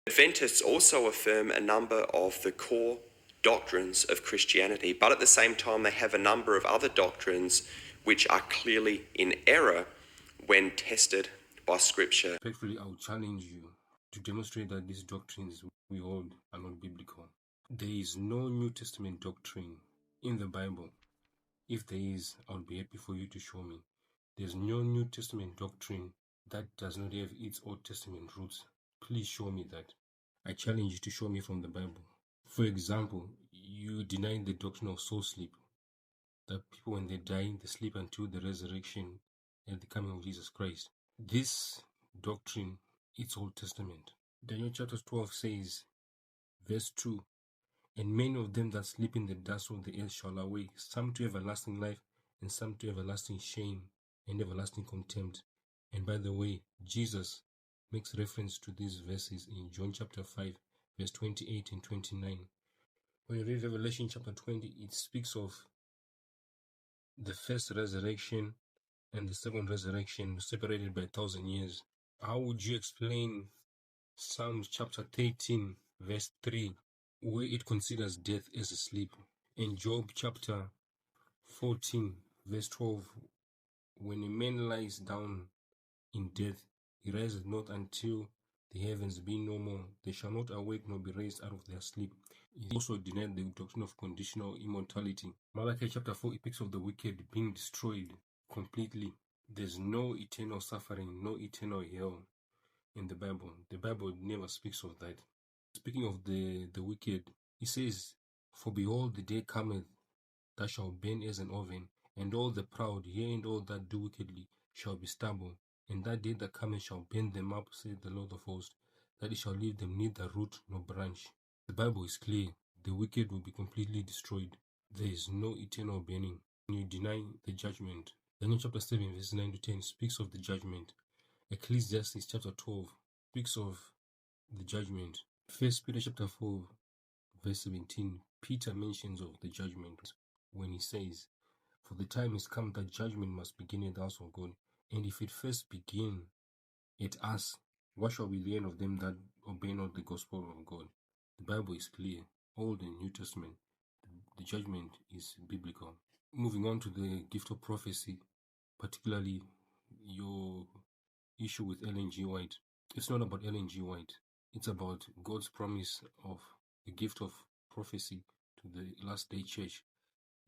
Adventists also affirm a number of the core doctrines of Christianity, but at the same time they have a number of other doctrines which are clearly in error when tested by Scripture. Respectfully, I would challenge you to demonstrate that these doctrines we hold are not biblical. There is no New Testament doctrine in the Bible. If there is, I would be happy for you to show me. There's no New Testament doctrine that does not have its Old Testament roots. Please show me that. I challenge you to show me from the Bible. For example, you deny the doctrine of soul sleep, that people when they die, they sleep until the resurrection and the coming of Jesus Christ. This doctrine, it's Old Testament. Daniel chapter 12 says, verse 2, "And many of them that sleep in the dust of the earth shall awake, some to everlasting life, and some to everlasting shame and everlasting contempt." And by the way, Jesus makes reference to these verses in John chapter 5, verse 28 and 29. When you read Revelation chapter 20, it speaks of the first resurrection and the second resurrection separated by 1,000 years. How would you explain Psalms chapter 13, verse 3, where it considers death as a sleep? In Job chapter 14, verse 12, when a man lies down in death, he rises not until the heavens be no more. They shall not awake nor be raised out of their sleep. He also denied the doctrine of conditional immortality. Malachi chapter 4 speaks of the wicked being destroyed completely. There's no eternal suffering, no eternal hell in the Bible. The Bible never speaks of that. Speaking of the wicked, it says, "For behold, the day cometh that shall burn as an oven, and all the proud, yea, and all that do wickedly, shall be stubble. And that day that cometh shall burn them up, saith the Lord of hosts, that it shall leave them neither root nor branch." The Bible is clear. The wicked will be completely destroyed. There is no eternal burning. When you deny the judgment, Daniel chapter 7, verse 9 to 10 speaks of the judgment. Ecclesiastes chapter 12 speaks of the judgment. 1 Peter chapter 4, verse 17, Peter mentions of the judgment when he says, "For the time is come that judgment must begin at the house of God. And if it first begin at us, what shall be the end of them that obey not the gospel of God?" The Bible is clear. Old and New Testament. The judgment is biblical. Moving on to the gift of prophecy, particularly your issue with Ellen G. White. It's not about Ellen G. White. It's about God's promise of the gift of prophecy to the last day church.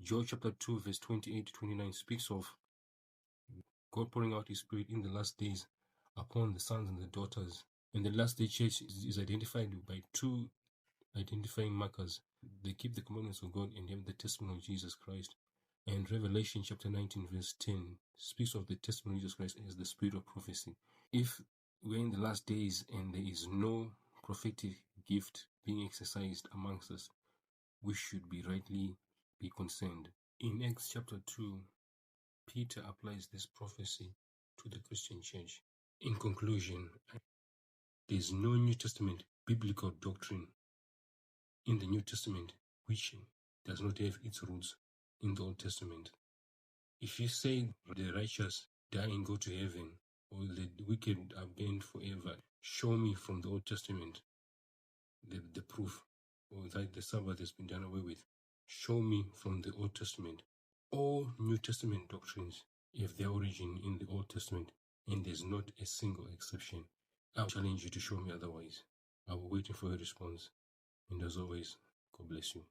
Joel chapter 2, verse 28 to 29 speaks of God pouring out His Spirit in the last days upon the sons and the daughters. And the last day church is identified by two identifying markers. They keep the commandments of God and have the testimony of Jesus Christ. And Revelation chapter 19, verse 10 speaks of the testimony of Jesus Christ as the spirit of prophecy. If we're in the last days and there is no prophetic gift being exercised amongst us, we should be rightly be concerned. In Acts chapter 2, Peter applies this prophecy to the Christian church. In conclusion, there is no New Testament biblical doctrine in the New Testament which does not have its roots in the Old Testament. If you say the righteous die and go to heaven, or the wicked are burned forever, show me from the Old Testament the proof, or that the Sabbath has been done away with. Show me from the Old Testament. All New Testament doctrines have their origin in the Old Testament, and there's not a single exception. I challenge you to show me otherwise. I will wait for your response, and as always, God bless you.